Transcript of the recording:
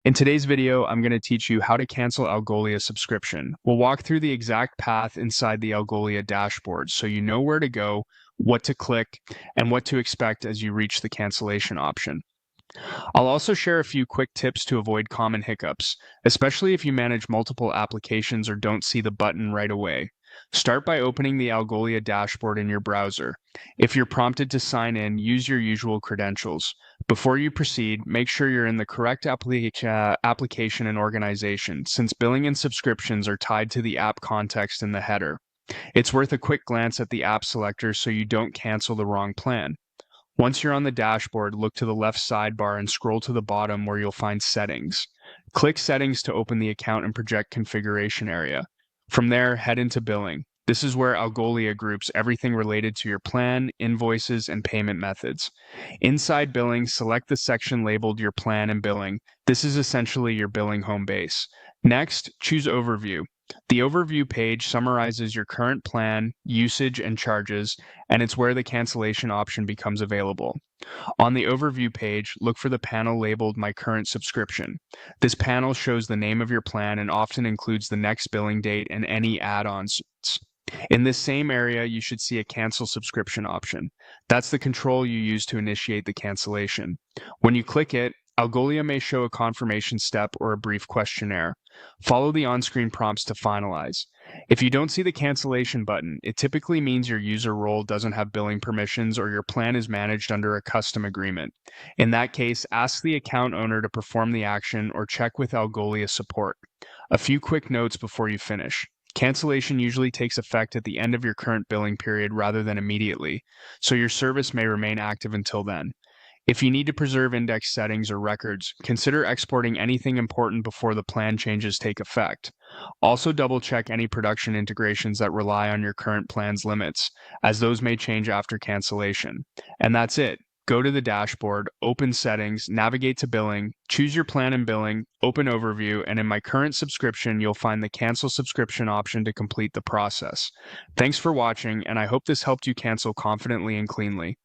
In today's video, I'm going to teach you how to cancel Algolia subscription. We'll walk through the exact path inside the Algolia dashboard so you know where to go, what to click, and what to expect as you reach the cancellation option. I'll also share a few quick tips to avoid common hiccups, especially if you manage multiple applications or don't see the button right away. Start by opening the Algolia dashboard in your browser. If you're prompted to sign in, use your usual credentials. Before you proceed, make sure you're in the correct application and organization, since billing and subscriptions are tied to the app context in the header. It's worth a quick glance at the app selector so you don't cancel the wrong plan. Once you're on the dashboard, look to the left sidebar and scroll to the bottom where you'll find Settings. Click Settings to open the account and project configuration area. From there, head into Billing. This is where Algolia groups everything related to your plan, invoices, and payment methods. Inside Billing, select the section labeled Your Plan and Billing. This is essentially your billing home base. Next, choose Overview. The overview page summarizes your current plan, usage, and charges, and it's where the cancellation option becomes available. On the overview page, look for the panel labeled My Current Subscription. This panel shows the name of your plan and often includes the next billing date and any add-ons. In this same area, you should see a Cancel Subscription option. That's the control you use to initiate the cancellation. When you click it, Algolia may show a confirmation step or a brief questionnaire. Follow the on-screen prompts to finalize. If you don't see the cancellation button, it typically means your user role doesn't have billing permissions or your plan is managed under a custom agreement. In that case, ask the account owner to perform the action or check with Algolia support. A few quick notes before you finish. Cancellation usually takes effect at the end of your current billing period rather than immediately, so your service may remain active until then. If you need to preserve index settings or records, consider exporting anything important before the plan changes take effect. Also double-check any production integrations that rely on your current plan's limits, as those may change after cancellation. And that's it. Go to the dashboard, open Settings, navigate to Billing, choose your plan and billing, open Overview, and in My Current Subscription, you'll find the Cancel Subscription option to complete the process. Thanks for watching, and I hope this helped you cancel confidently and cleanly.